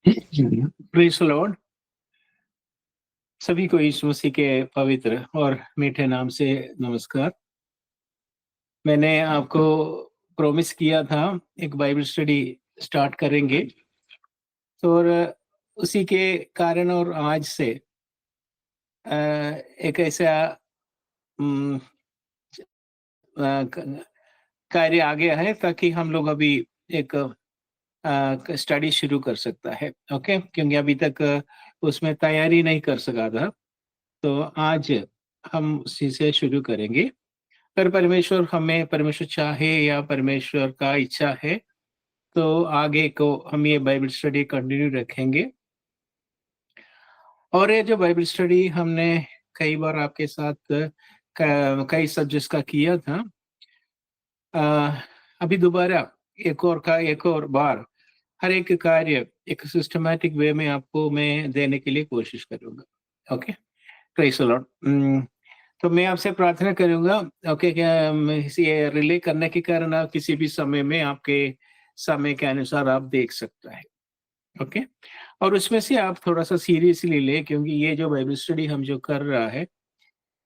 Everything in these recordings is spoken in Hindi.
Praise the Lord. सभी को यीशु मसीह के पवित्र और मीठे नाम से नमस्कार। मैंने आपको प्रॉमिस किया था एक बाइबल स्टडी स्टार्ट करेंगे, तो और उसी के कारण और आज से एक ऐसा उम, अ, क कार्य आ गया है ताकि हम लोग अभी एक स्टडी शुरू कर सकता है, ओके? क्योंकि अभी तक उसमें तैयारी नहीं कर सका था, तो आज हम उसी से शुरू करेंगे। अगर परमेश्वर चाहे या परमेश्वर का इच्छा है, तो आगे को हम ये बाइबल स्टडी कंटिन्यू रखेंगे। और ये जो बाइबल स्टडी हमने कई बार आपके साथ कई सब्जेक्ट्स का किया था। अ, अभी दोबारा एक और बार हर एक कार्य एक सिस्टमैटिक वे में आपको मैं देने के लिए कोशिश करूँगा। ओके? Praise the Lord. तो मैं आपसे प्रार्थना करूँगा, ओके, क्या ये रिले करने के कारण आप किसी भी समय में आपके समय के अनुसार आप देख सकता है, ओके? और उसमें से आप थोड़ा-सा सीरियसली लें, क्योंकि ये जो बाइबल स्टडी हम जो कर रहा है,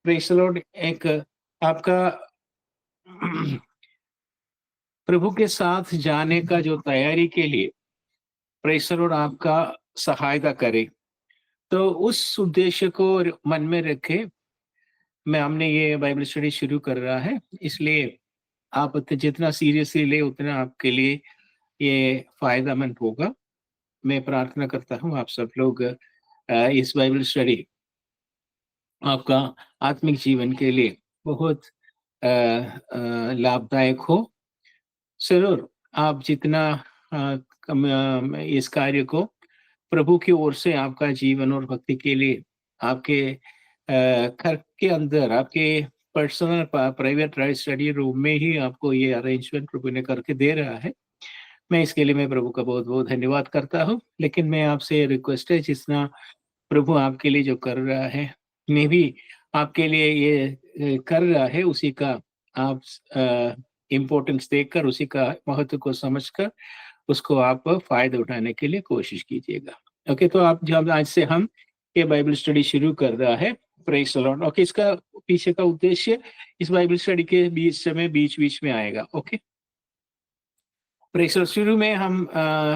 प्रेज़ द लॉर्ड, एक आपका प्रभु के साथ जाने का जो तैयारी के लिए प्रेज़ द लॉर्ड आपका सहायता करे। तो उस उद्देश्य को मन में रखे मैं हमने ये बाइबल स्टडी शुरू कर रहा है, इसलिए आप जितना सीरियसली ले उतना आपके लिए ये फ़ायदेमंद होगा। मैं प्रार्थना करता हूँ आप सब लोग इस बाइबल स्टडी आपका आत्मिक जीवन के लिए बहुत लाभदायक हो। ज़रूर आप जितना इस कार्य को प्रभु की ओर से आपका जीवन और भक्ति के लिए आपके घर के अंदर आपके पर्सनल प्राइवेट स्टडी रूम में ही आपको ये अरेंजमेंट प्रभु ने करके दे रहा है। मैं प्रभु का बहुत-बहुत धन्यवाद करता हूँ। लेकिन मैं आपसे रिक्वेस्ट है, जितना प्रभु आपके लिए जो कर रहा है, मैं भी आपके लिए ये कर रहा है, उसी का आप इम्पोर्टेंस देखकर, उसी का महत्व को समझकर उसको आप फ़ायदा उठाने के लिए कोशिश कीजिएगा। ओके, तो आप जब आज से हम ये बाइबल स्टडी शुरू कर रहा है, प्रेज़ द लॉर्ड। ओके, इसका पीछे का उद्देश्य इस बाइबल स्टडी के बीच-बीच में आएगा। ओके? Praise Lord. शुरू में हम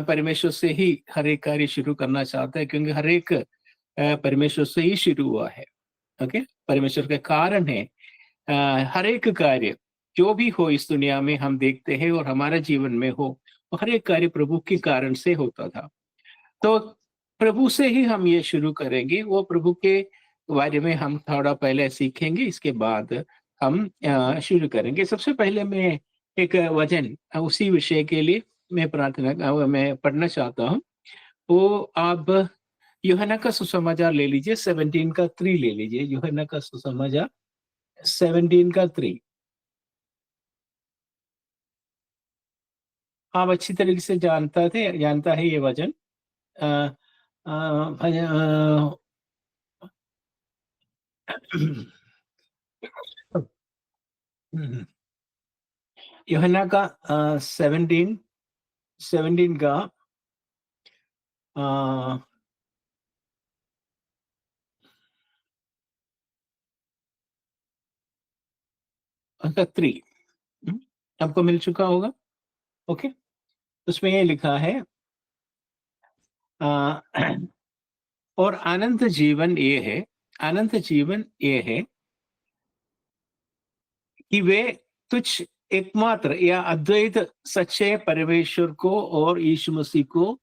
परमेश्वर से ही हर एक कार्य शुरू करना चाहते हैं, क्योंकि हर एक परमेश्वर से ही शुरू हुआ है। ओके? परमेश्वर के कारण है हर एक कार्य जो भी हो इस दुनिया में हम देखते हैं और हमारे जीवन में हो, वो हर एक कार्य प्रभु के कारण से होता था। तो प्रभु से ही हम ये शुरू करेंगे, वो प्रभु के बारे में हम थोड़ा पहले सीखेंगे, इसके बाद हम शुरू करेंगे। सबसे पहले मैं एक वचन उसी विषय के लिए मैं पढ़ना चाहता हूँ। वो आप यूहन्ना का सुसमाचार ले लीजिए, 17 का 3 ले लीजिए, यूहन्ना का सुसमाचार 17 का 3। आप अच्छी तरीके से जानता है ये वचन। अ यूहन्ना का 17 का अ, का 3 आपको मिल चुका होगा। ओके, उसमें ये लिखा है अ, और अनंत जीवन ये है कि वे तुझ एकमात्र या अद्वैत सच्चे परमेश्वर को और यीशु मसीह को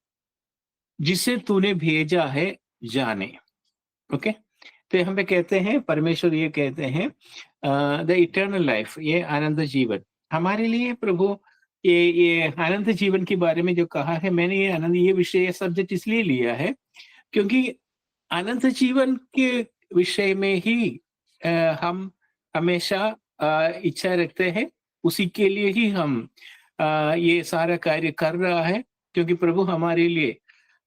जिसे तूने भेजा है जाने। ओके, तो हम पे कहते हैं, परमेश्वर ये कहते हैं द इटर्नल लाइफ, ये आनंद जीवन हमारे लिए प्रभु, ये आनंद जीवन के बारे में जो कहा है, मैंने ये विषय, ये सब्जेक्ट इसलिए लिया है क्योंकि अनंत जीवन के विषय में ही हम हमेशा इच्छा रखते हैं, उसी के लिए ही हम ये सारा कार्य कर रहा है, क्योंकि प्रभु हमारे लिए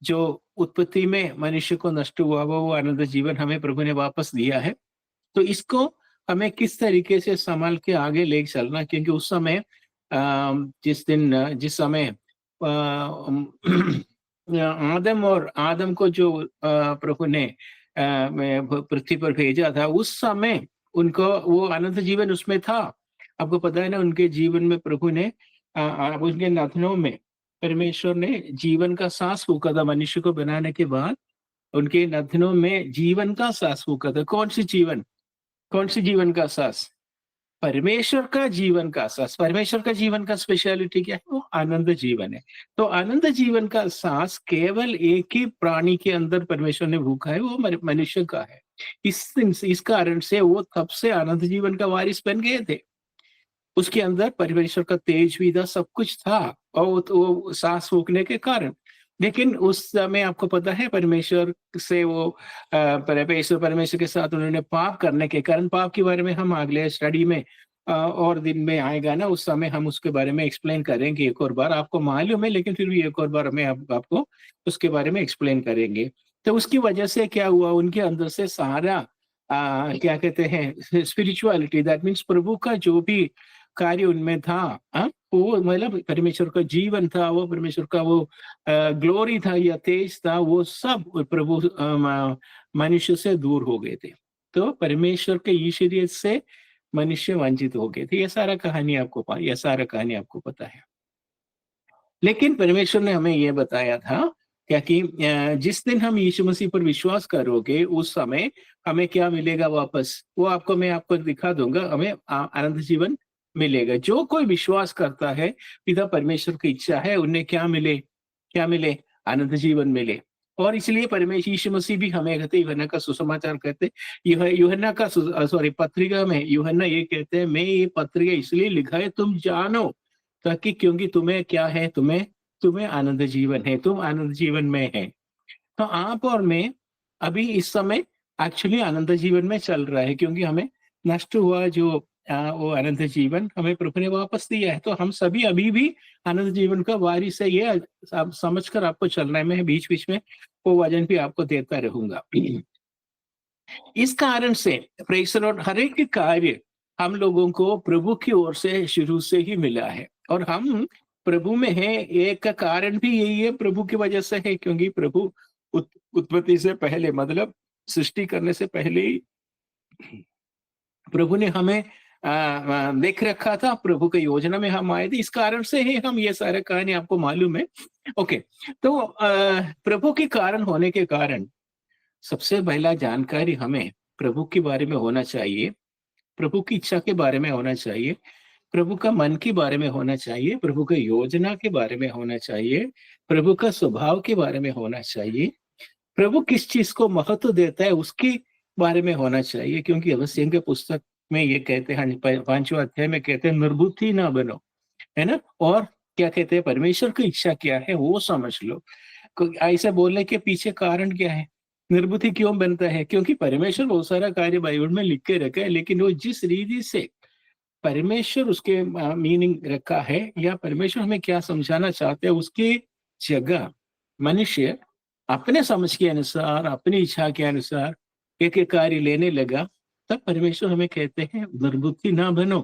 जो उत्पत्ति में मनुष्य को नष्ट हुआ वो आनंद जीवन हमें प्रभु ने वापस दिया है। तो इसको हमें किस तरीके से संभाल के आगे ले चलना, क्योंकि उस समय जिस समय आदम को जो प्रभु ने पृथ्वी पर भेजा था, उस समय उनको वो अनंत जीवन उसमें था। आपको पता है ना, उनके जीवन में प्रभु ने उनके नाथनों में परमेश्वर ने जीवन का सांस फूंका था। मनुष्य को बनाने के बाद उनके नाथनों में जीवन का सांस फूंका था। कौन सी जीवन का सांस? परमेश्वर का जीवन का सांस। परमेश्वर का जीवन का स्पेशलिटी क्या है? वो आनंद जीवन है। तो आनंद जीवन का सांस केवल एक ही प्राणी के अंदर परमेश्वर ने फूंका है, वो मनुष्य का है। इस कारण से वो तब से आनंद जीवन का वारिस बन गए थे। उसके अंदर परमेश्वर का तेज भी था, सब कुछ था, और वो सांस फूकने के कारण। लेकिन उस समय आपको पता है, परमेश्वर से वो परमेश्वर के साथ उन्होंने पाप करने के कारण, पाप के बारे में हम अगले स्टडी में और दिन में आएगा ना, उस समय हम उसके बारे में एक्सप्लेन करेंगे एक और बार। आपको मालूम है, लेकिन फिर भी एक और बार हमें आपको उसके बारे में एक्सप्लेन करेंगे। तो उसकी वजह से क्या हुआ, उनके अंदर से सारा क्या कहते हैं, स्पिरिचुअलिटी, दैट मीन्स प्रभु का जो भी कार्य उनमें था, वो मतलब परमेश्वर का जीवन था, वो परमेश्वर का वो ग्लोरी था या तेज था, वो सब प्रभु मनुष्य से दूर हो गए थे। तो परमेश्वर के ईश्वरीयत से मनुष्य वंचित हो गए थे। ये सारा कहानी आपको पता है। लेकिन परमेश्वर ने हमें ये बताया था क्या कि जिस दिन हम यीशु मसीह पर विश्वास करोगे, उस समय हमें क्या मिलेगा वापस, वो मैं आपको दिखा दूंगा। हमें अनंत जीवन मिलेगा। जो कोई विश्वास करता है, पिता परमेश्वर की इच्छा है उन्हें क्या मिले, अनंत जीवन मिले। और इसलिए परमेश्वर यीशु मसीह भी हमें कहते, यूहन्ना का सुसमाचार कहते, यूहन्ना का पत्रिका में यूहन्ना ये कहते हैं, मैं ये पत्रिका इसलिए लिखा है तुम जानो, ताकि क्योंकि तुम्हें क्या है, तुम्हें आनंद जीवन है, तुम आनंद जीवन में है। तो आप और मैं अभी इस समय एक्चुअली आनंद जीवन में चल रहा है, क्योंकि हमें नष्ट हुआ जो वो अनंत जीवन हमें प्रभु ने वापस दिया है। तो हम सभी अभी भी आनंद जीवन का वारिस है, ये आप समझकर आपको चलना है। मैं बीच बीच में वो वचन भी आपको देता रहूंगा। इस कारण से प्रेज़ द लॉर्ड, हर एक कार्य हम लोगों को प्रभु की ओर से शुरू से ही मिला है, और हम प्रभु में है। एक का कारण भी यही है, प्रभु की वजह से है, क्योंकि प्रभु उत्पत्ति से पहले, मतलब सृष्टि करने से पहले ही प्रभु ने हमें देख रखा था। प्रभु की योजना में हम आए थे, इस कारण से ही हम ये सारा कहानी आपको मालूम है। ओके, तो प्रभु के कारण होने के कारण सबसे पहला जानकारी हमें प्रभु के बारे में होना चाहिए, प्रभु की इच्छा के बारे में होना चाहिए, प्रभु का मन के बारे में होना चाहिए, प्रभु की योजना के बारे में होना चाहिए, प्रभु का स्वभाव के बारे में होना चाहिए, प्रभु किस चीज को महत्व देता है उसके बारे में होना चाहिए। क्योंकि अगस्तीन के पुस्तक में ये कहते हैं, 5वां अध्याय में कहते हैं, निर्बुद्धि ना बनो, है ना। और क्या कहते हैं, परमेश्वर की इच्छा क्या है वो समझ लो। ऐसा बोलने के पीछे कारण क्या है, निर्बुद्धि क्यों बनता है? क्योंकि परमेश्वर बहुत सारा कार्य बाइबल में लिख के रखा है, लेकिन वो जिस रीति से परमेश्वर उसके मीनिंग रखा है, या परमेश्वर हमें क्या समझाना चाहते हैं, उसकी जगह मनुष्य अपने समझ के अनुसार, अपनी इच्छा के अनुसार एक एक कार्य लेने लगा। तब परमेश्वर हमें कहते हैं, दुर्बुद्धि ना बनो।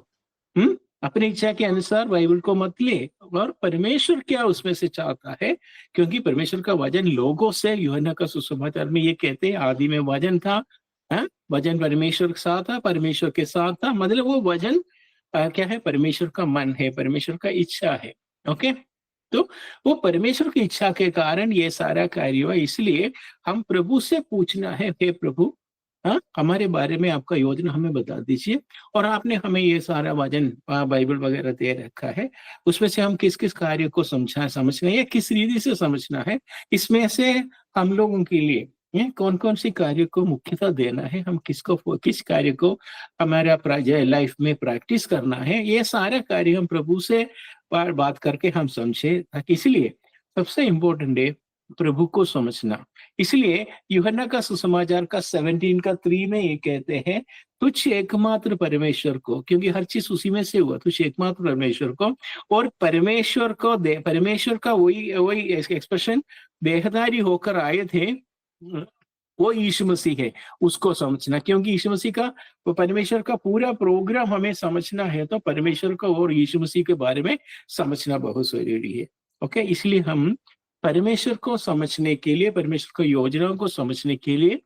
अपनी इच्छा के अनुसार बाइबल को मत ले। और परमेश्वर क्या उसमें से चाहता है, क्योंकि परमेश्वर का वचन लोगों से, यूहन्ना का सुसमाचार में ये कहते हैं, आदि में वचन था, वचन परमेश्वर के साथ था, परमेश्वर के साथ था। मतलब वो वचन क्या है, परमेश्वर का मन है, परमेश्वर का इच्छा है। ओके, तो वो परमेश्वर की इच्छा के कारण ये सारा कार्य हुआ। इसलिए हम प्रभु से पूछना है, हे प्रभु, हमारे बारे में आपका योजना हमें बता दीजिए। और आपने हमें ये सारा वचन बाइबल वगैरह दे रखा है, उसमें से हम किस किस कार्य को समझना है, किस रीति से समझना है, इसमें से हम लोगों के लिए कौन कौन सी कार्य को मुख्यता देना है, हम किस कार्य को हमारा लाइफ में प्रैक्टिस करना है, ये सारा कार्य हम प्रभु से बात करके हम समझे। इसलिए सबसे इम्पोर्टेंट है प्रभु को समझना। इसलिए यूहन्ना का सुसमाचार का 17 का 3 में ये कहते हैं, तुझ एकमात्र परमेश्वर को, क्योंकि हर चीज उसी में से हुआ, तुझ एकमात्र परमेश्वर को, और परमेश्वर का वही एक्सप्रेशन देहधारी होकर आए थे, वो यीशु मसीह है, उसको समझना। क्योंकि यीशु मसीह का, वो परमेश्वर का पूरा प्रोग्राम हमें समझना है, तो परमेश्वर को और यीशु मसीह के बारे में समझना बहुत जरूरी है। ओके, इसलिए हम परमेश्वर को समझने के लिए, परमेश्वर की योजनाओं को समझने के लिए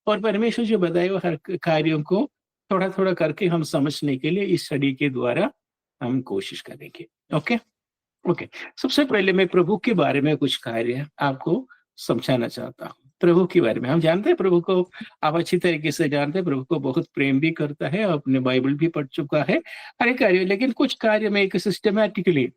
और परमेश्वर जो बताए हुए हर कार्यों को थोड़ा-थोड़ा करके हम समझने के लिए इस स्टडी के द्वारा हम कोशिश करेंगे। ओके? ओके। सबसे पहले मैं प्रभु के बारे में कुछ कार्य आपको समझाना चाहता हूँ। प्रभु के बारे में हम जानते हैं प्रभु को, आप अच्छी तरीके से जानते हैं, प्रभु को बहुत प्रेम भी करता है, अपने बाइबल भी पढ़ चुका है, हर एक कार्य, लेकिन कुछ कार्य में एक सिस्टमैटिकली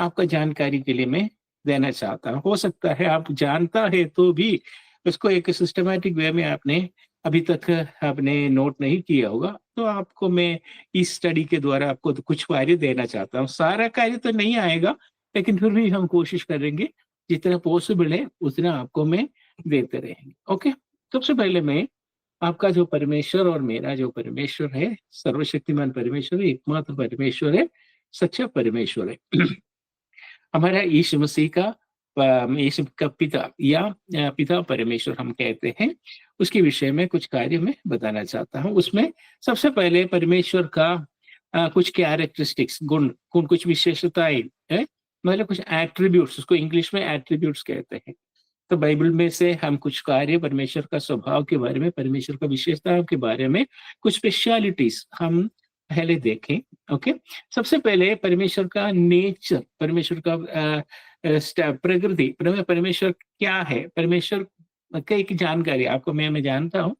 आपका जानकारी के लिए मैं देना चाहता हूँ। हो सकता है आप जानता है तो भी उसको एक सिस्टमैटिक वे में आपने अभी तक आपने नोट नहीं किया होगा, तो आपको मैं इस स्टडी के द्वारा आपको तो कुछ कार्य देना चाहता हूँ। सारा कार्य तो नहीं आएगा, लेकिन फिर भी हम कोशिश करेंगे, जितना पॉसिबल है उतना आपको मैं देते रहेंगे। ओके? सबसे पहले मैं आपका जो परमेश्वर और मेरा जो परमेश्वर है, सर्वशक्तिमान परमेश्वर है, एकमात्र परमेश्वर है, सच्चा परमेश्वर है। हमारा यीशु मसीह का यीशु का पिता या पिता परमेश्वर हम कहते हैं, उसके विषय में कुछ कार्य मैं बताना चाहता हूँ। उसमें सबसे पहले परमेश्वर का कुछ कैरेक्टरिस्टिक्स, गुण कुछ विशेषताएँ हैं, मतलब कुछ एट्रिब्यूट्स, उसको इंग्लिश में एट्रिब्यूट्स कहते हैं। तो बाइबल में से हम कुछ कार्य परमेश्वर का स्वभाव के बारे में, परमेश्वर का विशेषताओं के बारे में, कुछ स्पेशलिटीज़ हम पहले देखें। ओके? सबसे पहले परमेश्वर का नेचर, परमेश्वर का प्रकृति, परमेश्वर क्या है? परमेश्वर का एक जानकारी आपको मैं जानता हूँ,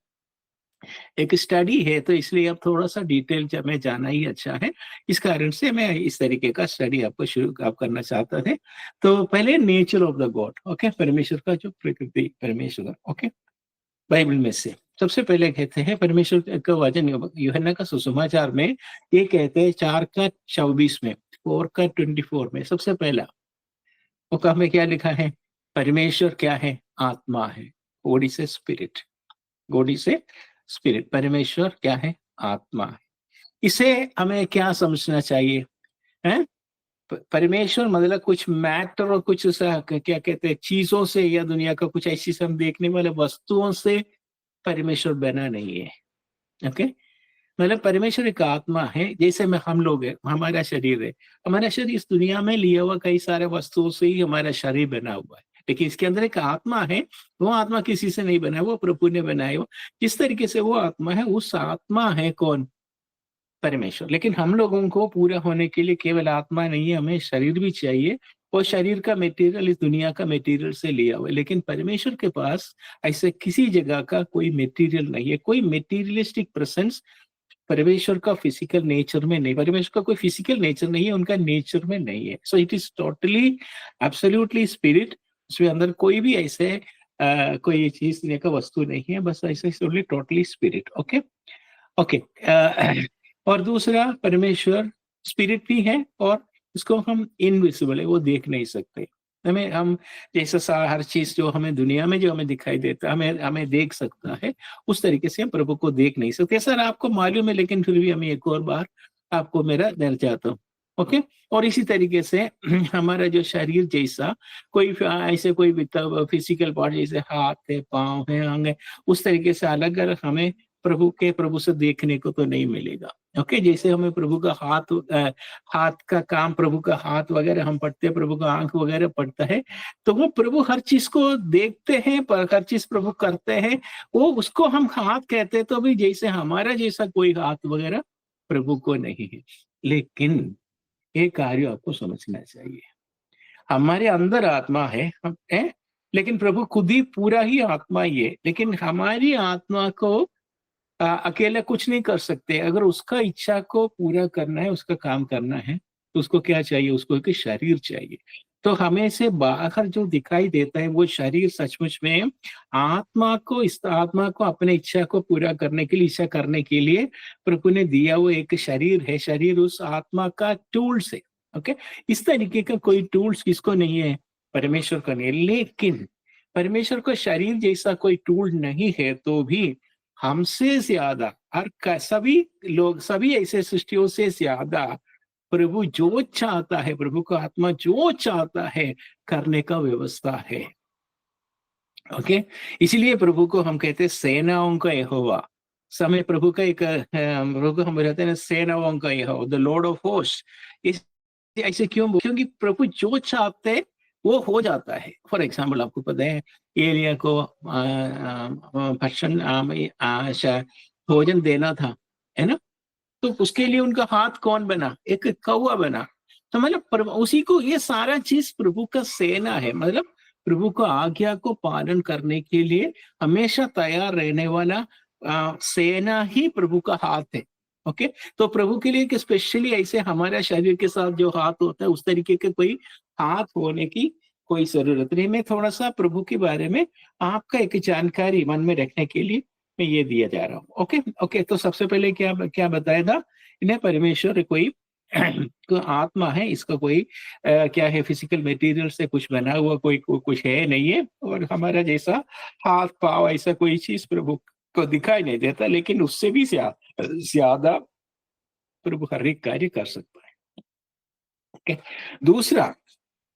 एक स्टडी है, तो इसलिए अब थोड़ा-सा डिटेल जब मैं जाना ही अच्छा है। इस कारण से मैं इस तरीके का स्टडी आपको शुरू आप करना चाहता थे। तो पहले nature of the God, okay? परमेश्वर का जो प्रकृति, परमेश्वर, ओके? बाइबल में से सबसे पहले कहते हैं परमेश्वर का वचन यूहन्ना का सुसमाचार में ये कहते हैं 4 का 24 में, 4 का 24 में सबसे पहला हुक्म में क्या लिखा है? परमेश्वर क्या है? आत्मा है। God is a spirit. God is a spirit. परमेश्वर क्या है? आत्मा है। इसे हमें क्या समझना चाहिए? हैं? परमेश्वर मतलब कुछ मैटर और कुछ क्या कहते हैं चीजों से या दुनिया का कुछ ऐसी हम देखने वाले वस्तुओं से परमेश्वर बना नहीं है। ओके? मतलब परमेश्वर एक आत्मा है, जैसे में हम लोग हैं, हमारा शरीर है। हमारा शरीर इस दुनिया में लिया हुआ कई सारे वस्तुओं से ही हमारा शरीर बना हुआ है, लेकिन इसके अंदर एक आत्मा है। वो आत्मा किसी से नहीं बना है, वो प्रभु ने बनाया हो। जिस तरीके से वो आत्मा है, उस आत्मा है कौन? परमेश्वर। लेकिन हम लोगों को पूरा होने के लिए केवल आत्मा नहीं है, हमें शरीर भी चाहिए, और शरीर का मटेरियल इस दुनिया का मटेरियल से लिया हुआ है। लेकिन परमेश्वर के पास ऐसे किसी जगह का कोई मटेरियल नहीं है, कोई मटेरियलिस्टिक प्रेजेंस परमेश्वर का फिजिकल नेचर में नहीं, परमेश्वर का कोई फिजिकल नेचर नहीं है, उनका नेचर में नहीं है। So it is totally absolutely spirit. उसमें अंदर कोई भी ऐसे कोई चीज का वस्तु नहीं है, बस ऐसे टोटली स्पिरिट। ओके? ओके। और दूसरा, परमेश्वर स्पिरिट भी है और उसको हम इनविजिबल है, वो देख नहीं सकते। हमें हम जैसा हर चीज जो हमें दुनिया में जो हमें दिखाई देता है, हमें हमें देख सकता है, उस तरीके से हम प्रभु को देख नहीं सकते। सर आपको मालूम है, लेकिन फिर भी हमें एक और बार आपको मेरा देना चाहता हूँ। ओके? और इसी तरीके से हमारा जो शरीर जैसा कोई ऐसे कोई फिजिकल पार्ट जैसे हाथ है, पाँव है, अंग है, उस तरीके से अलग अलग हमें प्रभु से देखने को तो नहीं मिलेगा। ओके? जैसे हमें प्रभु का हाथ का काम, प्रभु का हाथ वगैरह हम पढ़ते हैं, प्रभु का आंख वगैरह पढ़ता है, तो वो प्रभु हर चीज को देखते हैं, पर हर चीज प्रभु करते हैं। वो उसको हम हाथ कहते हैं, तो भी जैसे हमारा जैसा कोई हाथ वगैरह प्रभु को नहीं है। लेकिन एक कार्य आपको समझना चाहिए, हमारे अंदर आत्मा है, लेकिन प्रभु खुद ही पूरा ही आत्मा ही है। लेकिन हमारी आत्मा को अकेले कुछ नहीं कर सकते। अगर उसका इच्छा को पूरा करना है, उसका काम करना है, तो उसको क्या चाहिए? उसको एक शरीर चाहिए। तो हमें से बाहर जो दिखाई देता है वो शरीर सचमुच में इस आत्मा को अपने इच्छा को पूरा करने के लिए, इच्छा करने के लिए प्रभु ने दिया वो एक शरीर है। शरीर उस आत्मा का टूल्स है। ओके? इस तरीके का कोई टूल्स किसको नहीं है? परमेश्वर का नहीं है। लेकिन परमेश्वर को शरीर जैसा कोई टूल नहीं है, तो भी हमसे ज्यादा सभी लोग, सभी ऐसे सृष्टियों से ज्यादा प्रभु जो चाहता है, प्रभु का आत्मा जो चाहता है करने का व्यवस्था है। ओके? इसलिए प्रभु को हम कहते हैं सेनाओं का यहोवा। समय प्रभु का एक प्रभु को हम कहते हैं सेनाओं का यहोवा, द लॉर्ड ऑफ होस्ट। इस ऐसे क्यों? क्योंकि प्रभु जो चाहते वो हो जाता है। फॉर एग्जाम्पल आपको पता है एलिया को भक्षण भोजन देना था, है ना? तो उसके लिए उनका हाथ कौन बना? एक कौवा बना। तो मतलब उसी को, ये सारा चीज प्रभु का सेना है। मतलब प्रभु को आज्ञा को पालन करने के लिए हमेशा तैयार रहने वाला सेना ही प्रभु का हाथ है। ओके, तो प्रभु के लिए स्पेशली ऐसे हमारे शरीर के साथ जो हाथ होता है उस तरीके के कोई हाथ होने की कोई जरूरत नहीं। मैं थोड़ा सा प्रभु के बारे में आपका एक जानकारी मन में रखने के लिए मैं ये दिया जा रहा हूँ। ओके ओके, तो सबसे पहले क्या क्या बताया था? इन्हें परमेश्वर कोई को आत्मा है, इसका कोई क्या है, फिजिकल मटेरियल से कुछ बना हुआ कुछ है नहीं है, और हमारा जैसा हाथ पाव ऐसा कोई चीज प्रभु को दिखाई नहीं देता, लेकिन उससे भी ज्यादा प्रभु हर एक कार्य कर सकता है। ओके, दूसरा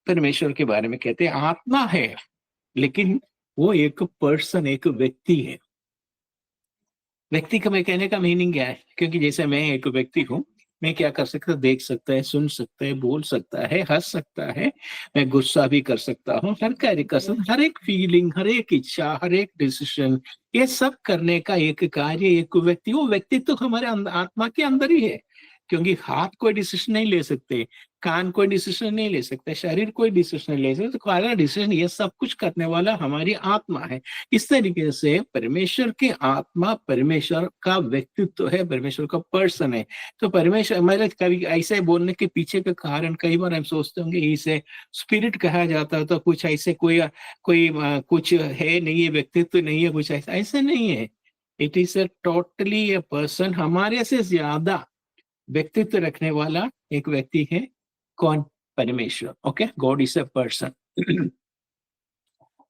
परमेश्वर के बारे में कहते हैं आत्मा है, लेकिन वो एक पर्सन, एक व्यक्ति है। व्यक्ति का मैं कहने का मीनिंग क्या है? क्योंकि जैसे मैं एक व्यक्ति हूँ, मैं क्या कर सकता हूँ? देख सकता है, सुन सकता है, बोल सकता है, हंस सकता है, मैं गुस्सा भी कर सकता हूँ, हर कार्य कर सकता हूँ, हर एक फीलिंग, हर एक इच्छा, हर एक डिसीजन, ये सब करने का एक कार्य एक व्यक्ति, वो व्यक्ति तो हमारे आत्मा के अंदर ही है। क्योंकि हाथ कोई डिसीजन नहीं ले सकते, कान कोई डिसीजन नहीं ले सकते, शरीर कोई डिसीजन नहीं ले सकते, तो सारा डिसीजन ये सब कुछ करने वाला हमारी आत्मा है। इस तरीके से परमेश्वर की आत्मा परमेश्वर का व्यक्तित्व है, परमेश्वर का पर्सन है। तो परमेश्वर, मतलब कभी ऐसे बोलने के पीछे का कारण कई बार हम सोचते होंगे इसे स्पिरिट कहा जाता है, तो कुछ ऐसे कोई कोई कुछ है नहीं है, व्यक्तित्व नहीं है, कुछ ऐसा ऐसा नहीं है। It is a totally a person, हमारे से ज्यादा व्यक्तित्व रखने वाला एक व्यक्ति है। कौन? परमेश्वर। Okay, God is a person.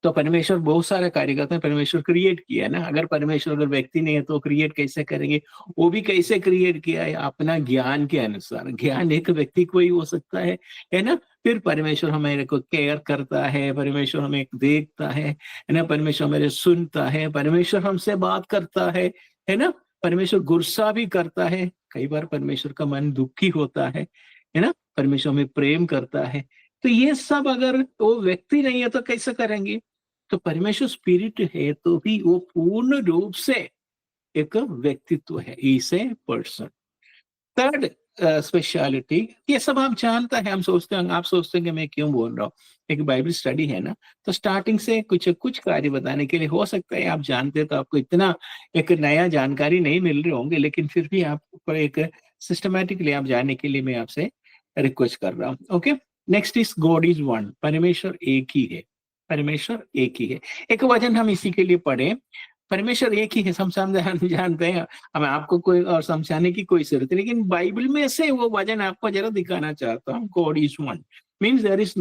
तो परमेश्वर बहुत सारे कार्य करते हैं, परमेश्वर क्रिएट किया है ना। अगर परमेश्वर अगर व्यक्ति नहीं है तो क्रिएट कैसे करेंगे? वो भी कैसे क्रिएट किया है? अपना ज्ञान के अनुसार। ज्ञान एक व्यक्ति को ही हो सकता है ना? फिर परमेश्वर हमारे को केयर करता है, परमेश्वर हमें देखता है ना? परमेश्वर हमारे सुनता है, परमेश्वर हमसे बात करता है ना? परमेश्वर गुस्सा भी करता है, कई बार परमेश्वर का मन दुखी होता है ना? परमेश्वर हमें प्रेम करता है। तो ये सब अगर वो व्यक्ति नहीं है तो कैसे करेंगे? तो परमेश्वर स्पिरिट है, तो भी वो पूर्ण रूप से एक व्यक्तित्व है, is a person. Third speciality, ये सब आप जानता है, हम सोचते हैं, आप सोचते हैं कि मैं क्यों बोल रहा हूँ, एक बाइबल स्टडी है ना, तो स्टार्टिंग से कुछ कुछ कार्य बताने के लिए हो सकता है आप जानते तो आपको इतना एक नया जानकारी नहीं मिल रहे होंगे, लेकिन फिर भी आपको एक सिस्टमैटिकली आप जानने के लिए मैं आपसे रिक्वेस्ट कर रहा हूँ। Okay, next is God is one, परमेश्वर एक ही है, परमेश्वर एक ही है। एक वचन हम इसी के लिए पढ़े, परमेश्वर एक ही है, हम जानते हैं, हमें आपको कोई और समझाने की कोई जरूरत नहीं, लेकिन बाइबल में से वो वचन आपको जरा दिखाना चाहता हूँ। God is one means there is,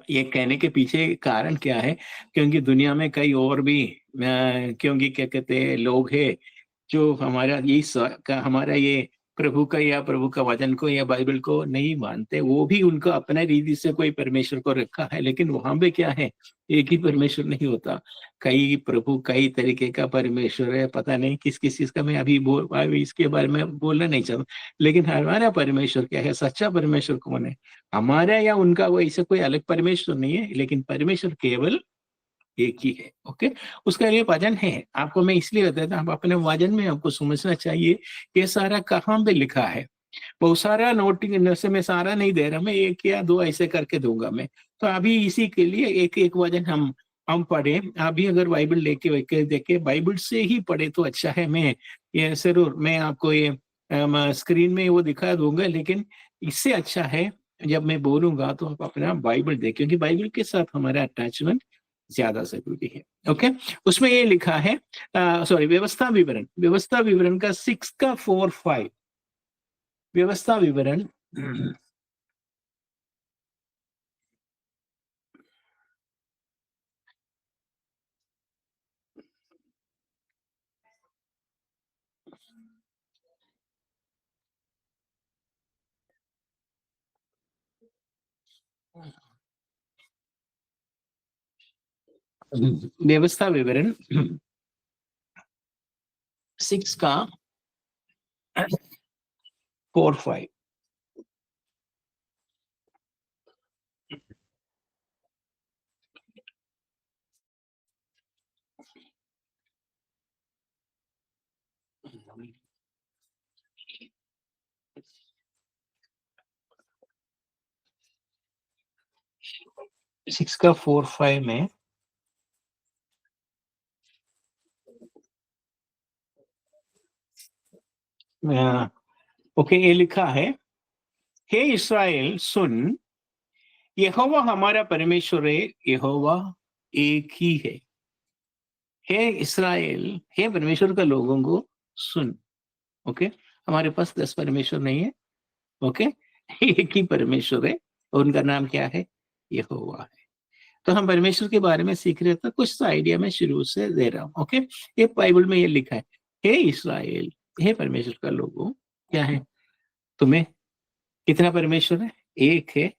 ये कहने के पीछे कारण क्या है? क्योंकि दुनिया में कई और भी क्योंकि क्या कहते हैं लोग हैं जो हमारा ये प्रभु का या प्रभु का वचन को या बाइबल को नहीं मानते, वो भी उनका अपना रीति से कोई परमेश्वर को रखा है, लेकिन वहां पे क्या है? एक ही परमेश्वर नहीं होता, कई प्रभु, कई तरीके का परमेश्वर है। पता नहीं किस किस चीज का मैं अभी इसके बारे में बोलना नहीं चाहता, लेकिन हमारा परमेश्वर क्या है, सच्चा परमेश्वर कौन है? हमारा या उनका वो ऐसा कोई अलग परमेश्वर नहीं है, लेकिन परमेश्वर केवल एक ही है। ओके, उसका ये वजन है, आपको मैं इसलिए बताता हूँ, अपने वजन में आपको समझना चाहिए ये सारा कहाँ पे लिखा है। बहुत सारा नोटिंग से मैं सारा नहीं दे रहा, मैं एक या दो ऐसे करके दूंगा मैं। तो अभी इसी के लिए एक एक वजन हम पढ़े। अभी अगर बाइबल लेके देखे, बाइबल से ही पढ़े तो अच्छा है। मैं ये जरूर मैं आपको ये स्क्रीन में वो दिखा दूंगा, लेकिन इससे अच्छा है जब मैं बोलूंगा तो आप अपना बाइबल देखें, क्योंकि बाइबल के साथ हमारा अटैचमेंट ज्यादा जरूरी है। ओके, उसमें ये लिखा है, सॉरी, व्यवस्था विवरण, व्यवस्था विवरण का 6 का 4-5, व्यवस्था विवरण व्यवस्था विवरण 6 का 4-5। 6 का 4-5 में ओके, ये लिखा है, हे इस्राएल सुन, यहोवा हमारा परमेश्वर है, यहोवा एक ही है। हे इस्राएल, हे परमेश्वर का लोगों को सुन। ओके, हमारे पास 10 परमेश्वर नहीं है। ओके, एक ही परमेश्वर है और उनका नाम क्या है? यहोवा है। तो हम परमेश्वर के बारे में सीख रहे थे, कुछ तो आइडिया मैं शुरू से दे रहा हूँ। ओके, ये बाइबल में ये लिखा है, हे इस्राएल, हे परमेश्वर का लोगों, क्या है? तुम्हें कितना परमेश्वर है? एक है।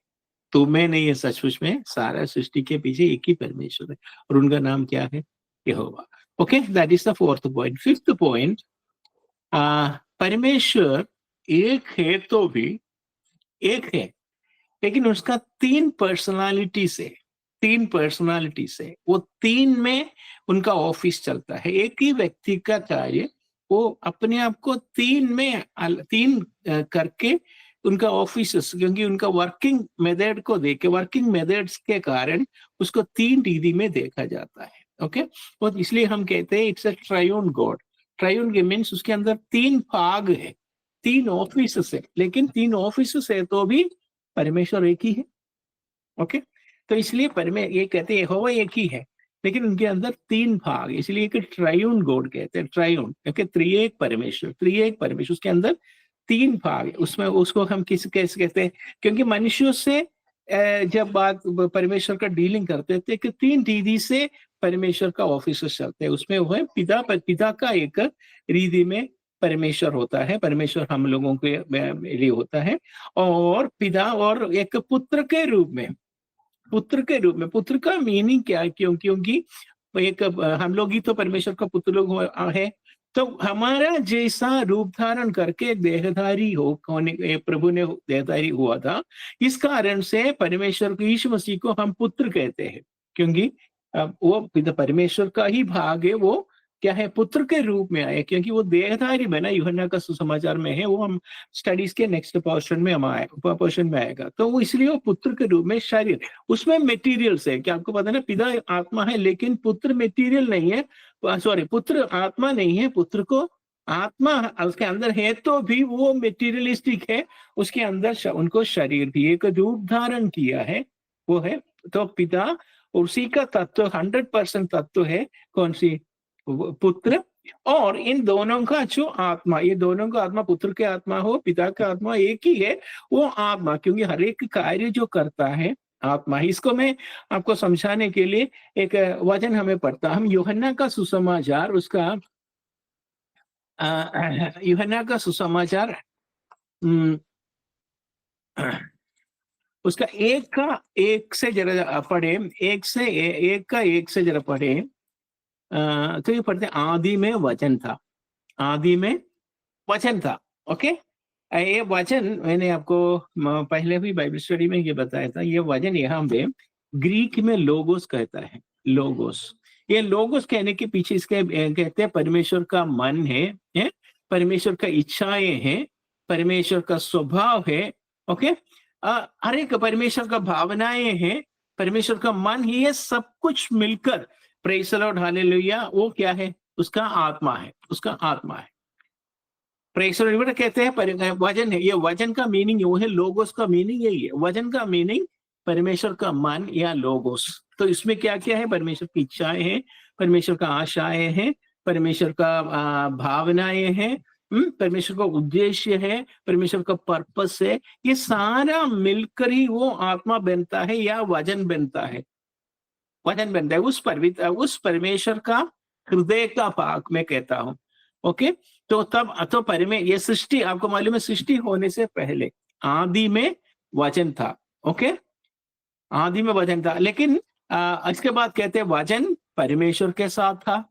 तुम्हें नहीं है, सचमुच में सारा सृष्टि के पीछे एक ही परमेश्वर है और उनका नाम क्या है? यहोवा। Okay, that is the fourth point. Fifth point, परमेश्वर एक है तो भी एक है, लेकिन उसका 3 पर्सनालिटी से वो 3 में उनका ऑफिस चलता है। एक ही व्यक्ति का कार्य वो अपने आप को 3 में 3 करके उनका ऑफिस, क्योंकि उनका वर्किंग मेथड को देख, वर्किंग मेथड्स के कारण उसको 3 रीति में देखा जाता है। ओके, और इसलिए हम कहते हैं it's a triune God. Triune के मीन्स उसके अंदर 3 भाग है, 3 ऑफिस है, लेकिन 3 ऑफिस है तो भी परमेश्वर एक ही है। ओके, तो इसलिए ये कहते हैं यहोवा एक ही है, लेकिन उनके अंदर 3 भाग, इसलिए एक ट्रायून गॉड कहते हैं। ट्रायून क्योंकि त्रिएक परमेश्वर उसके अंदर 3 भाग है। उसमें उसको हम कैसे कहते हैं? क्योंकि मनुष्यों से जब बात परमेश्वर का डीलिंग करते थे कि 3 रीति से परमेश्वर का ऑफिस चलते हैं। उसमें वो है पिता का एक रीति में परमेश्वर होता है, परमेश्वर हम लोगों के लिए होता है, और पिता, और एक पुत्र के रूप में, पुत्र का मीनिंग क्या है? क्योंकि एक हम लोग ही तो परमेश्वर का पुत्र लोग है, तो हमारा जैसा रूप धारण करके देहधारी प्रभु ने देहधारी हुआ था। इस कारण से परमेश्वर को, यीशु मसीह को हम पुत्र कहते हैं, क्योंकि वो परमेश्वर का ही भाग है। वो क्या है? पुत्र के रूप में आए, क्योंकि वो देहधारी बना। यूहन्ना का सुसमाचार में है, वो हम स्टडीज के नेक्स्ट पोर्शन में आएगा। तो वो इसलिए वो पुत्र के रूप में, शरीर उसमें मटेरियल्स है। क्या आपको पता है ना, पिता आत्मा है लेकिन पुत्र मटेरियल नहीं है, सॉरी, पुत्र आत्मा नहीं है। पुत्र को आत्मा उसके अंदर है तो भी वो मेटीरियलिस्टिक है। उसके अंदर उनको शरीर भी एक रूप धारण किया है, वो है। तो पिता, उसी का तत्व 100% तत्व है कौन सी? पुत्र। और इन दोनों का जो आत्मा, ये दोनों का आत्मा, पुत्र के आत्मा हो पिता का आत्मा, एक ही है वो आत्मा, क्योंकि हर एक कार्य जो करता है आत्मा। इसको मैं आपको समझाने के लिए एक वचन हमें पढ़ता, हम यूहन्ना का सुसमाचार, उसका यूहन्ना का सुसमाचार उसका एक से जरा पढ़े, एक से जरा पढ़े। तो ये पढ़ते, आदि में वचन था, आदि में वचन था। ओके, ये वचन मैंने आपको पहले भी बाइबल स्टडी में ये बताया था। ये वचन यहाँ पे ग्रीक में लोगोस कहता है, लोगोस। ये लोगोस कहने के पीछे इसके कहते हैं परमेश्वर का मन है, परमेश्वर का इच्छाएं हैं, परमेश्वर का स्वभाव है। ओके, हर एक परमेश्वर का भावनाएं हैं, परमेश्वर का मन ही, ये सब कुछ मिलकर, प्रेज़ द लॉर्ड, हालेलुया, वो क्या है? उसका आत्मा है, उसका आत्मा है। प्रेज़ द लॉर्ड कहते हैं वचन है। ये वचन का मीनिंग वो है, लोगोस का मीनिंग यही है। वचन का मीनिंग परमेश्वर का मन या लोगोस। तो इसमें क्या क्या है? परमेश्वर की इच्छाएं हैं, परमेश्वर का आशाएं हैं, परमेश्वर का भावनाएं हैं, परमेश्वर का उद्देश्य है, परमेश्वर का पर्पस है। ये सारा मिलकर ही वो आत्मा बनता है या वचन बनता है। वचन बनता है उस परमेश्वर का हृदय का भाग मैं कहता हूं। ओके, तो तब तो ये सृष्टि, आपको मालूम है, सृष्टि होने से पहले आदि में वचन था। ओके, आदि में वचन था, लेकिन इसके बाद कहते हैं वचन परमेश्वर के साथ था।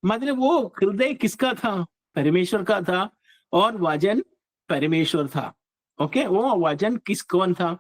मतलब वो हृदय किसका था? परमेश्वर का था, और वचन परमेश्वर था। ओके, वो वचन कौन था?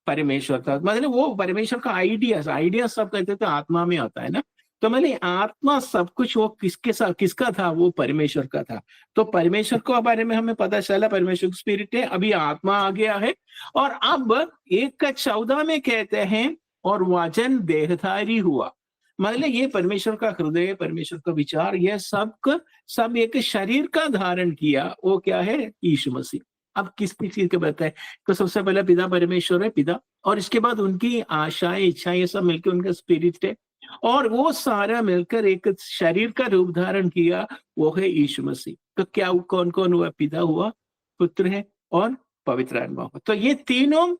परमेश्वर था। मतलब वो परमेश्वर का आइडिया सब कहते थे आत्मा में आता है ना, तो मैंने आत्मा सब कुछ वो किसके साथ किसका था, वो परमेश्वर का था। तो परमेश्वर के बारे में हमें पता चला, परमेश्वर स्पिरिट है, अभी आत्मा आ गया है। और अब 1:14 में कहते हैं और वचन देहधारी हुआ, मतलब ये परमेश्वर का हृदय, परमेश्वर का विचार, यह सब एक शरीर का धारण किया, वो क्या है, यीशु मसीह। अब किस चीज के बताए, तो सबसे पहले पिता परमेश्वर है, पिता, और इसके बाद उनकी आशाएं इच्छाएं ये सब मिलकर उनका स्पिरिट है, और वो सारा मिलकर एक शरीर का रूप धारण किया, वो है यीशु मसीह। तो क्या कौन कौन हुआ, पिता हुआ, पुत्र है और पवित्र आत्मा हुआ। तो ये तीनों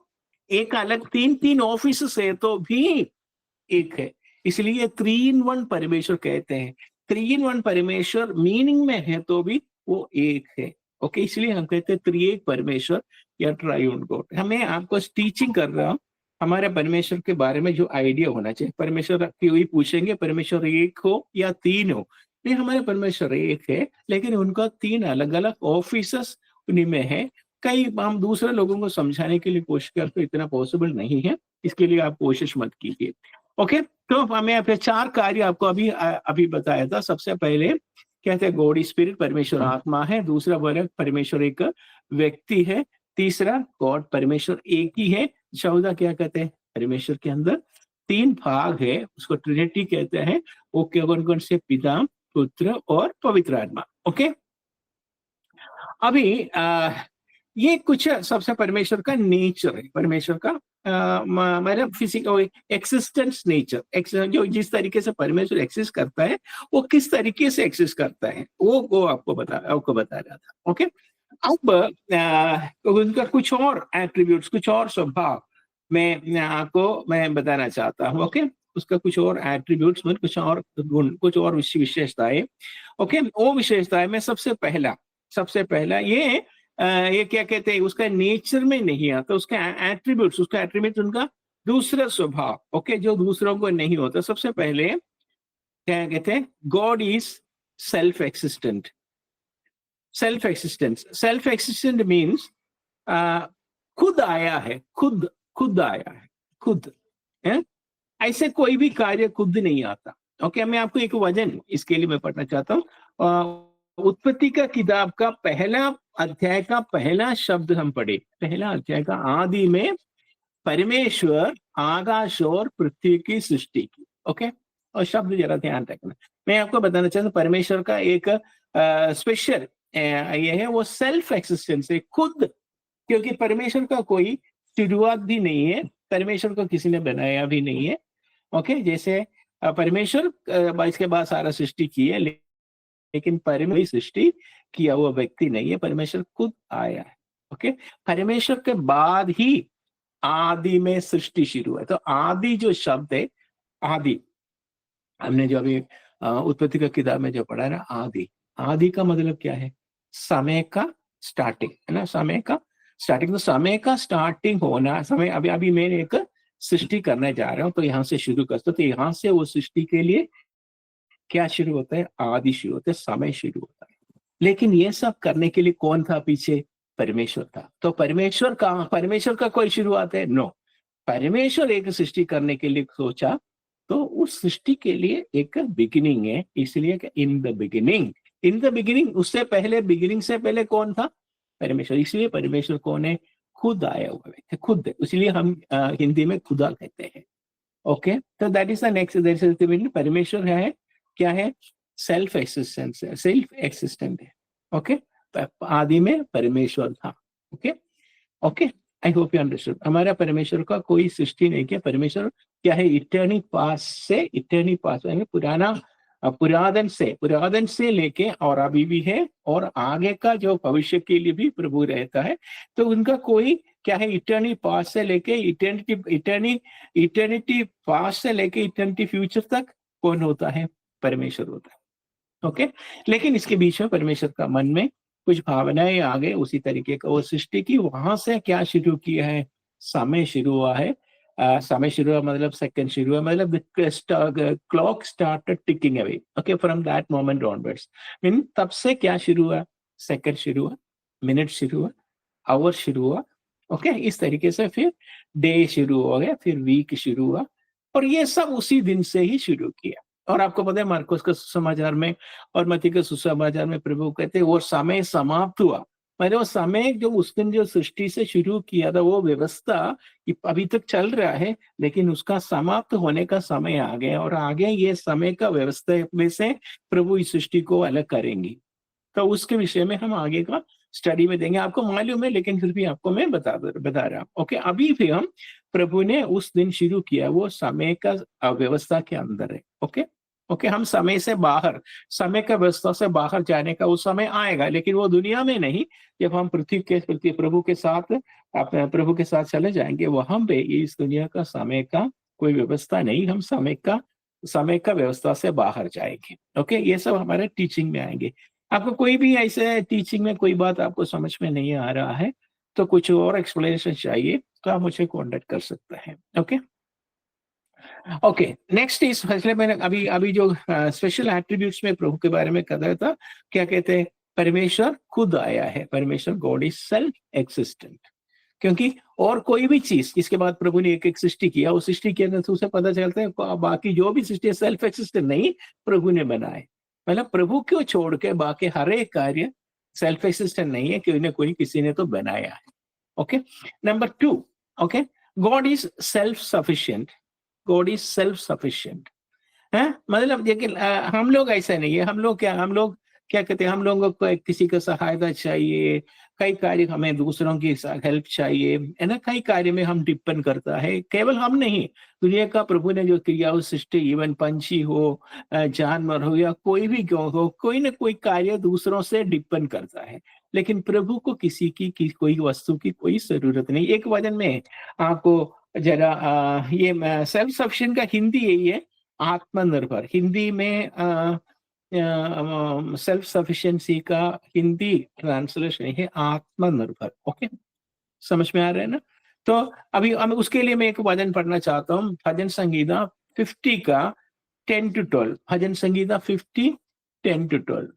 एक अलग तीन तीन ऑफिस है तो भी एक है, इसलिए 3 in 1 परमेश्वर कहते हैं। 3 in 1 परमेश्वर मीनिंग में है तो भी वो एक है। ओके, इसलिए हम कहते हैं त्रिएक परमेश्वर या ट्राइयून गॉड। हमें आपको टीचिंग कर रहा हूं हमारे परमेश्वर के बारे में जो आइडिया होना चाहिए। परमेश्वर की वही पूछेंगे परमेश्वर एक हो या तीन हो, नहीं, हमारे परमेश्वर एक है, लेकिन उनका 3 अलग अलग ऑफिसस उन्हीं में है। कई हम दूसरे लोगों को समझाने के लिए कोशिश करते, इतना पॉसिबल नहीं है, इसके लिए आप कोशिश मत कीजिए। ओके, तो हमें अपने 4 कार्य आपको अभी बताया था। सबसे पहले कहते हैं गॉड स्पिरिट, परमेश्वर आत्मा है। दूसरा बोले परमेश्वर एक व्यक्ति है। तीसरा गॉड परमेश्वर एक ही है। 14 क्या कहते हैं, परमेश्वर के अंदर 3 भाग है, उसको ट्रिनिटी कहते हैं। ओके, कौन कौन से, पिता, पुत्र और पवित्र आत्मा। ओके, अभी ये कुछ सबसे परमेश्वर का नेचर है, परमेश्वर का मतलब फिजिकल एक्सिस्टेंस नेचर, जो जिस तरीके से परमेश्वर एक्सिस्ट करता है वो किस तरीके से एक्सिस्ट करता है वो आपको बता रहा था। ओके, अब उनका कुछ और एट्रीब्यूट्स, कुछ और स्वभाव मैं बताना चाहता हूँ। ओके, उसका कुछ और एट्रीब्यूट्स में कुछ और गुण, कुछ और विशेषताएं। ओके, वो विशेषताएं में सबसे पहला ये क्या कहते हैं, उसका नेचर में नहीं आता, उसका एट्रीब्यूट्स उनका दूसरा स्वभाव। ओके, जो दूसरों को नहीं होता। सबसे पहले क्या कहते हैं, God is self existent. Self existent means खुद आया है, खुद आया है, खुद है। ऐसे कोई भी कार्य खुद नहीं आता। ओके, मैं आपको एक वजन इसके लिए मैं पढ़ना चाहता हूँ। उत्पत्ति का किताब का पहला अध्याय का पहला शब्द हम पढ़े, पहला अध्याय का, आदि में परमेश्वर आकाश और पृथ्वी की सृष्टि की। ओके, और शब्द जरा ध्यान रखना। मैं आपको बताना चाहता हूँ परमेश्वर का एक स्पेशल ये है, वो सेल्फ एक्सिस्टेंस है, खुद, क्योंकि परमेश्वर का कोई शुरुआत भी नहीं है, परमेश्वर को किसी ने बनाया भी नहीं है। ओके, जैसे परमेश्वर इसके बाद सारा सृष्टि की है, लेकिन परमेश्वर सृष्टि किया हुआ व्यक्ति नहीं है, परमेश्वर खुद आया है। ओके, परमेश्वर के बाद ही आदि में सृष्टि शुरू है। तो आदि जो शब्द है, आदि हमने जो अभी उत्पत्ति का किताब में जो पढ़ा है ना, आदि का मतलब क्या है, समय का स्टार्टिंग है ना, समय का स्टार्टिंग। तो समय का स्टार्टिंग होना, समय अभी मैं एक सृष्टि करने जा रहा हूँ, तो यहाँ से शुरू करता हूँ, तो यहाँ से वो सृष्टि के लिए क्या शुरू होता है, आदि शुरू होता है, समय शुरू होता है। लेकिन ये सब करने के लिए कौन था पीछे, परमेश्वर था। तो परमेश्वर का कोई शुरुआत है, नो। परमेश्वर एक सृष्टि करने के लिए सोचा, तो उस सृष्टि के लिए एक बिगिनिंग है, इसलिए इन द बिगिनिंग, उससे पहले, बिगिनिंग से पहले कौन था, परमेश्वर। इसलिए परमेश्वर कौन है, खुद आया हुआ है, खुद है, इसलिए हम हिंदी में खुदा कहते हैं। ओके, तो दैट इज द नेक्स्ट, परमेश्वर है क्या है, सेल्फ एक्सिस्टेंट है। ओके, आदि में परमेश्वर था। Okay, I hope you understood. हमारा परमेश्वर का कोई सृष्टि नहीं किया, परमेश्वर क्या है, इटर्निटी पास यानी पुरातन से लेके और अभी भी है, और आगे का जो भविष्य के लिए भी प्रभु रहता है। तो उनका कोई क्या है, इटर्निटी पास से लेके इटर्निटी पास से लेके इटर्निटी फ्यूचर तक कौन होता है, परमेश्वर होता है। ओके, लेकिन इसके बीच में परमेश्वर का मन में कुछ भावनाएं आ गए, उसी तरीके का वो सृष्टि की, वहां से क्या शुरू किया है, समय शुरू हुआ है। समय शुरू हुआ मतलब सेकंड शुरू हुआ, मतलब clock started ticking away. Okay, from that moment onwards, mean तब से क्या शुरू हुआ, सेकंड शुरू हुआ, मिनट शुरू हुआ, आवर शुरू हुआ। ओके, इस तरीके से फिर डे शुरू हो गया, फिर वीक शुरू हुआ, और ये सब उसी दिन से ही शुरू किया। और आपको पता है मार्कुस का सुसमाचार में और मत्ती के सुसमाचार में प्रभु कहते हैं वो समय समाप्त हुआ। मैंने वो समय जो उस दिन जो सृष्टि से शुरू किया था वो व्यवस्था अभी तक चल रहा है, लेकिन उसका समाप्त होने का समय आ गया और आगे ये समय का व्यवस्था में से प्रभु इस सृष्टि को अलग करेंगी। तो उसके विषय में हम आगे का स्टडी में देंगे, आपको मालूम है लेकिन फिर भी आपको मैं बता रहा हूँ। ओके, अभी भी हम प्रभु ने उस दिन शुरू किया वो समय का व्यवस्था के अंदर है। ओके ओके, हम समय से बाहर, समय का व्यवस्था से बाहर जाने का वो समय आएगा, लेकिन वो दुनिया में नहीं। जब हम पृथ्वी प्रभु के साथ अपने प्रभु के साथ चले जाएंगे वहां पे इस दुनिया का समय का कोई व्यवस्था नहीं, हम समय का व्यवस्था से बाहर जाएंगे। ओके, ये सब हमारे टीचिंग में आएंगे। आपको कोई भी ऐसे टीचिंग में कोई बात आपको समझ में नहीं आ रहा है तो कुछ और एक्सप्लेनेशन चाहिए तो आप मुझे कांटेक्ट कर सकते हैं। ओके ओके, नेक्स्ट इज फैसले मैंने अभी अभी जो स्पेशल एट्रीब्यूट्स में प्रभु के बारे में कर रहा था, क्या कहते हैं, परमेश्वर खुद आया है, परमेश्वर गॉड इज सेल्फ एक्सिस्टेंट। क्योंकि और कोई भी चीज जिसके बाद प्रभु ने एक एक सृष्टि किया, उस सृष्टि के अंदर से उसे पता चलता है बाकी जो भी सृष्टि सेल्फ एक्सिस्टेंट नहीं प्रभु ने बनाए। मतलब प्रभु को छोड़ के बाकी हर एक कार्य सेल्फ एक्सिस्टेंट नहीं है, कोई ना कोई किसी ने तो बनाया है। Okay, number 2, okay, God is self sufficient, God is self sufficient है। मतलब लेकिन हम लोग ऐसा नहीं है, हम लोग क्या कहते हैं, हम लोगों को किसी का सहायता चाहिए, कई कार्य हमें दूसरों की हेल्प चाहिए, है ना, कई कार्य में हम डिपेंड करता है। केवल हम नहीं, दुनिया का प्रभु ने जो किया हो सृष्टि, इवन पंछी हो, जानवर हो या कोई भी क्यों हो, कोई ना कोई कार्य दूसरों से डिपेंड करता है। लेकिन प्रभु को किसी की कोई वस्तु की कोई जरूरत नहीं। एक वचन में आपको जरा ये सेल्फ सफिशिएंट का हिंदी यही है, आत्मनिर्भर। हिंदी में सेल्फ सफिशिएंसी का हिंदी ट्रांसलेशन है आत्मनिर्भर। ओके, समझ में आ रहा है ना। तो अभी उसके लिए मैं एक वचन पढ़ना चाहता हूँ, भजन संगीता 50 का 10-12। भजन संगीता 50 10-12।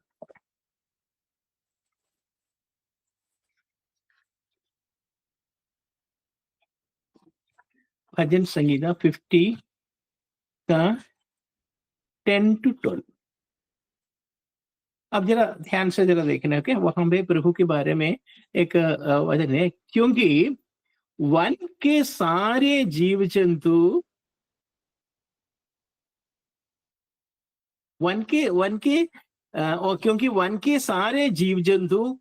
भजन संगीता 50 का 10-12। अब जरा ध्यान से जरा देखना, ओके, वहां पे प्रभु के बारे में एक वचन है, क्योंकि वन के सारे जीव जंतु, वन के और क्योंकि वन के सारे जीव जंतु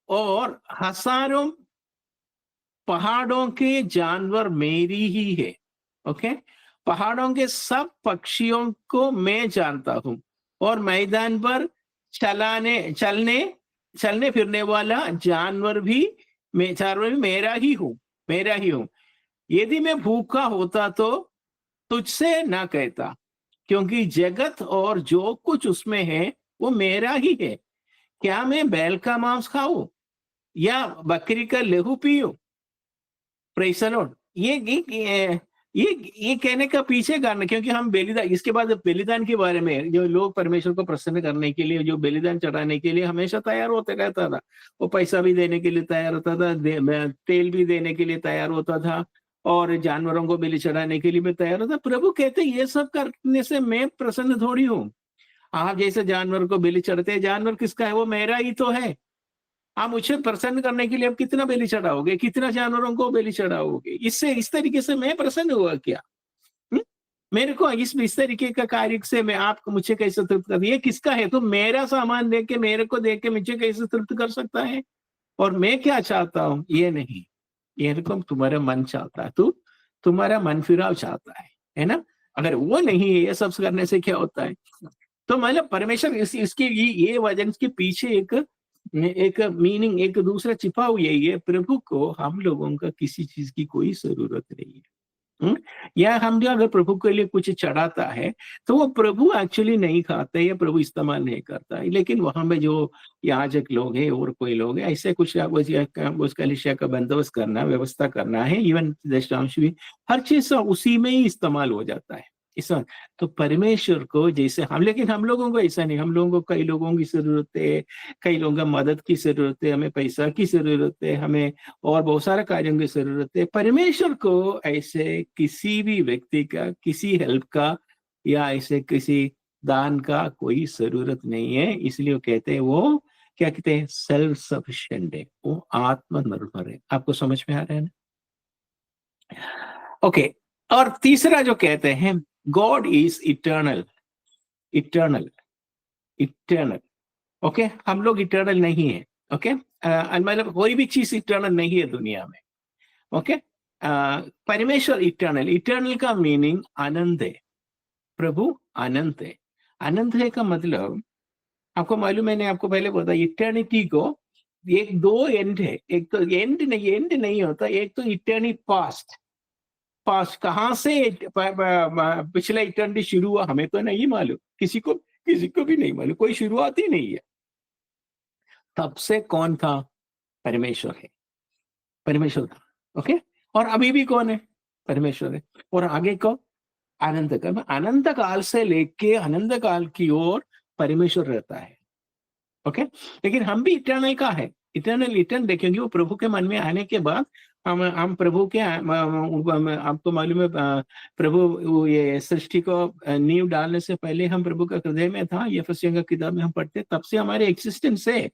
और हजारों पहाड़ों के जानवर मेरी ही है। ओके, पहाड़ों के सब पक्षियों को मैं जानता हूं और मैदान पर चलने चलने फिरने वाला जानवर भी मेरा ही हूं। यदि मैं भूखा होता तो तुझसे ना कहता, क्योंकि जगत और जो कुछ उसमें है वो मेरा ही है। क्या मैं बैल का मांस खाऊं या बकरी का लहू पीऊं? Praise the Lord. ये कहने का पीछे कारण, क्योंकि हम बलिदान, इसके बाद बलिदान के बारे में, जो लोग परमेश्वर को प्रसन्न करने के लिए जो बलिदान चढ़ाने के लिए हमेशा तैयार होते रहता था, वो पैसा भी देने के लिए तैयार होता था, तेल भी देने के लिए तैयार होता था और जानवरों को बलि चढ़ाने के लिए भी तैयार होता। प्रभु कहते ये सब करने से मैं प्रसन्न थोड़ी हूँ। आप जैसे जानवर को बलि चढ़ते हैं, जानवर किसका है? वो मेरा ही तो है। आप मुझे प्रसन्न करने के लिए आप कितना बलि चढ़ाओगे, कितना जानवरों को बलि चढ़ाओगे? इससे इस तरीके से मैं प्रसन्न हुआ क्या? हुँ? मेरे को इस तरीके का कार्य से मैं आपको मुझे कैसे तृप्त कर, ये किसका है? तो मेरा सामान देख के, मेरे को देख के मुझे कैसे तृप्त कर सकता है? और मैं क्या चाहता हूँ ये नहीं, ये रकम तुम्हारा मन चाहता है, तुम्हारा मन फिराव चाहता है ना? अगर वो नहीं है, ये सब करने से क्या होता है? तो मतलब परमेश्वर इसके ये वजन के पीछे एक मीनिंग, एक दूसरा छिपा हुआ यही है, प्रभु को हम लोगों का किसी चीज की कोई जरूरत नहीं है। या हम जो अगर प्रभु के लिए कुछ चढ़ाता है तो वो प्रभु एक्चुअली नहीं खाता या प्रभु इस्तेमाल नहीं करता है, लेकिन वहां पे जो याजक लोग हैं और कोई लोग हैं, ऐसे कुछ उसका लिशा का बंदोबस्त करना, व्यवस्था करना है, इवन दशांश भी, हर चीज उसी में ही इस्तेमाल हो जाता है। इस तो परमेश्वर को जैसे हम, लेकिन हम लोगों को ऐसा नहीं, हम लोगों को कई लोगों की जरूरत है, कई लोगों का मदद की जरूरत है, हमें पैसा की जरूरत है, हमें और बहुत सारे कार्यों की जरूरत है। परमेश्वर को ऐसे किसी भी व्यक्ति का, किसी हेल्प का या ऐसे किसी दान का कोई जरूरत नहीं है, इसलिए वो कहते हैं, वो क्या कहते हैं, सेल्फ सफिशिएंट है, वो आत्मनिर्भर है। आपको समझ में आ रहा है ना? ओके। और तीसरा जो कहते हैं, God is eternal. Eternal, eternal. Okay, हम लोग इटर्नल नहीं है। ओके, मतलब कोई भी चीज इटर्नल नहीं है दुनिया में। ओके, परमेश्वर इटर्नल। इटर्नल का मीनिंग अनंत है। प्रभु अनंत है। अनंत है का मतलब आपको मालूम, मैंने आपको पहले बोला, इटर्निटी को एक दो एंड है। एक तो एंड नहीं होता। एक तो इटर्निटी पास्ट। पास्ट कहाँ से पिछला इटर्निटी शुरू हुआ हमें तो नहीं मालूम, किसी को भी नहीं मालूम, कोई शुरुआत ही नहीं है। तब से कौन था? परमेश्वर है। परमेश्वर था। ओके, और अभी भी कौन है? परमेश्वर है। और आगे को अनंत काल, अनंत काल से लेके अनंत काल की ओर परमेश्वर रहता है। ओके, लेकिन हम भी इटर्नल का है। इटर्नल इटर्न देखेंगे, वो प्रभु के मन में आने के बाद हम प्रभु के आपको मालूम है, प्रभु ये सृष्टि को नींव डालने से पहले हम प्रभु का हृदय में था। ये एफेसियों का किताब में हम पढ़ते, तब से हमारे एक्सिस्टेंस है।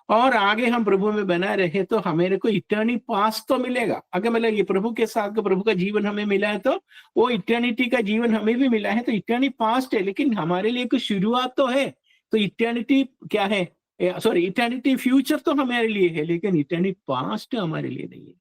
और आगे हम प्रभु में बना रहे तो हमें को इटर्निटी पास तो मिलेगा। अगर मतलब ये प्रभु के साथ का प्रभु का जीवन हमें मिला है, तो वो इटर्निटी का जीवन हमें भी मिला है, तो इटर्निटी पास्ट है, लेकिन हमारे लिए कुछ शुरुआत तो है। तो इटर्निटी क्या है? सॉरी, इटर्निटी फ्यूचर तो हमारे लिए है, लेकिन इटर्निटी पास्ट हमारे लिए नहीं है।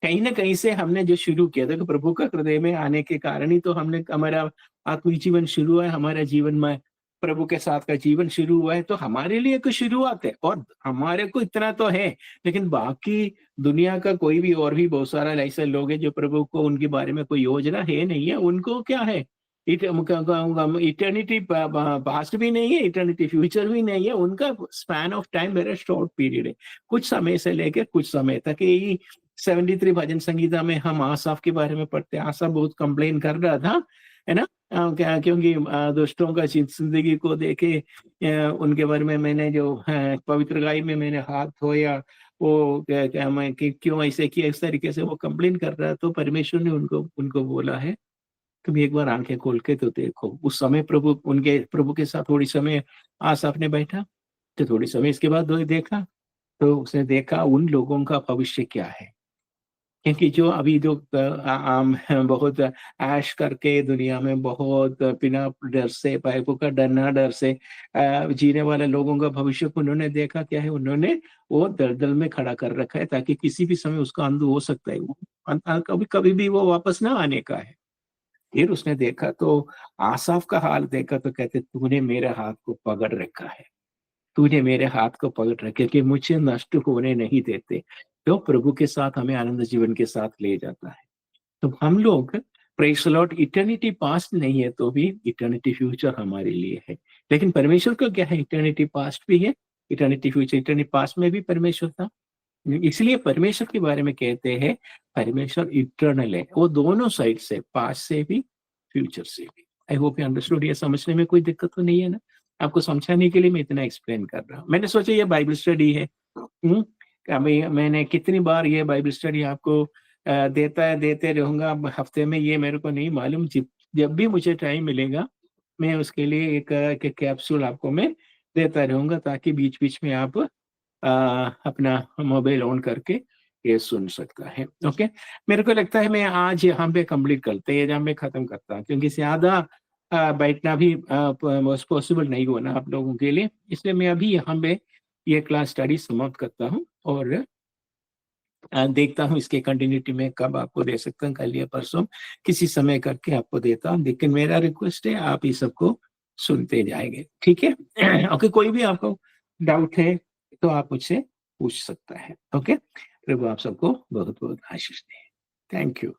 कहीं ना कहीं से हमने जो शुरू किया था, प्रभु का हृदय में आने के कारण ही तो हमने हमारा आत्मिक जीवन शुरू हुआ है, हमारा जीवन में प्रभु के साथ का जीवन शुरू हुआ है। तो हमारे लिए कुछ शुरुआत है, और हमारे को इतना तो है। लेकिन बाकी दुनिया का कोई भी और भी बहुत सारा ऐसे लोग हैं जो प्रभु को, उनके बारे में कोई योजना है नहीं है। उनको क्या है? इटर्निटी पास्ट भी नहीं है, इटर्निटी फ्यूचर भी नहीं है। उनका span of time very short period है, कुछ समय से लेकर कुछ समय तक। यही 73 भजन संगीता में हम आसाफ के बारे में पढ़ते हैं। आसाफ बहुत कंप्लेन कर रहा था, है ना, क्योंकि दोस्तों का जिंदगी को देखे उनके बारे में मैंने जो पवित्र गाय में मैंने हाथ धोया, वो मैं क्यों ऐसे किया, इस तरीके से वो कंप्लेन कर रहा है। तो परमेश्वर ने उनको उनको बोला है, तुम एक बार आंखें खोल के तो देखो। उस समय प्रभु के साथ थोड़ी समय आसाफ ने बैठा, तो थोड़ी समय इसके बाद देखा, तो उसने देखा उन लोगों का भविष्य क्या है। क्योंकि जो अभी जो आम बहुत ऐश करके दुनिया में बहुत बिना डर से, पाइपों का डरना, डर से जीने वाले लोगों का भविष्य को उन्होंने देखा क्या है, उन्होंने वो दलदल में खड़ा कर रखा है, ताकि किसी भी समय उसका अंत हो सकता है, वो कभी कभी भी वो वापस ना आने का है। फिर उसने देखा तो आसाफ का हाल देखा, तो कहते, तूने मेरे हाथ को पकड़ रखा है, तूने मेरे हाथ को पकड़ रखे कि मुझे नष्ट होने नहीं देते। तो प्रभु के साथ हमें आनंद जीवन के साथ ले जाता है। तो हम लोग, praise the Lord, eternity past नहीं है तो भी इटर्निटी फ्यूचर हमारे लिए है। लेकिन परमेश्वर का क्या है? इटर्निटी पास्ट भी है, इटर्निटी फ्यूचर। इटर्निटी पास्ट में भी परमेश्वर था, इसलिए परमेश्वर के बारे में कहते हैं परमेश्वर इटर्नल है। वो दोनों साइड से, पास्ट से भी, फ्यूचर से भी। I hope you understood. ये समझने में कोई दिक्कत तो नहीं है ना? आपको समझाने के लिए मैं इतना एक्सप्लेन कर रहा हूँ। मैंने सोचा ये बाइबल स्टडी है। अभी मैंने कितनी बार ये बाइबल स्टडी आपको देते रहूंगा। अब हफ्ते में ये मेरे को नहीं मालूम, जब भी मुझे टाइम मिलेगा मैं उसके लिए एक कैप्सूल आपको मैं देता रहूंगा, ताकि बीच बीच में आप अपना मोबाइल ऑन करके ये सुन सकता है। ओके, मेरे को लगता है मैं आज यहाँ पे कंप्लीट करते हैं, जहाँ पे खत्म करता हूँ, क्योंकि ज्यादा बैठना भी पॉसिबल नहीं होना आप लोगों के लिए। इसलिए मैं अभी यहाँ पे ये क्लास स्टडी समाप्त करता हूँ, और देखता हूँ इसके कंटिन्यूटी में कब आपको दे सकता हूँ, कल या परसों किसी समय करके आपको देता हूँ। लेकिन मेरा रिक्वेस्ट है, आप ये सबको सुनते जाएंगे, ठीक है? ओके, कोई भी आपको डाउट है तो आप मुझसे पूछ सकता है। ओके, प्रभु आप सबको बहुत बहुत आशीष दे। Thank you.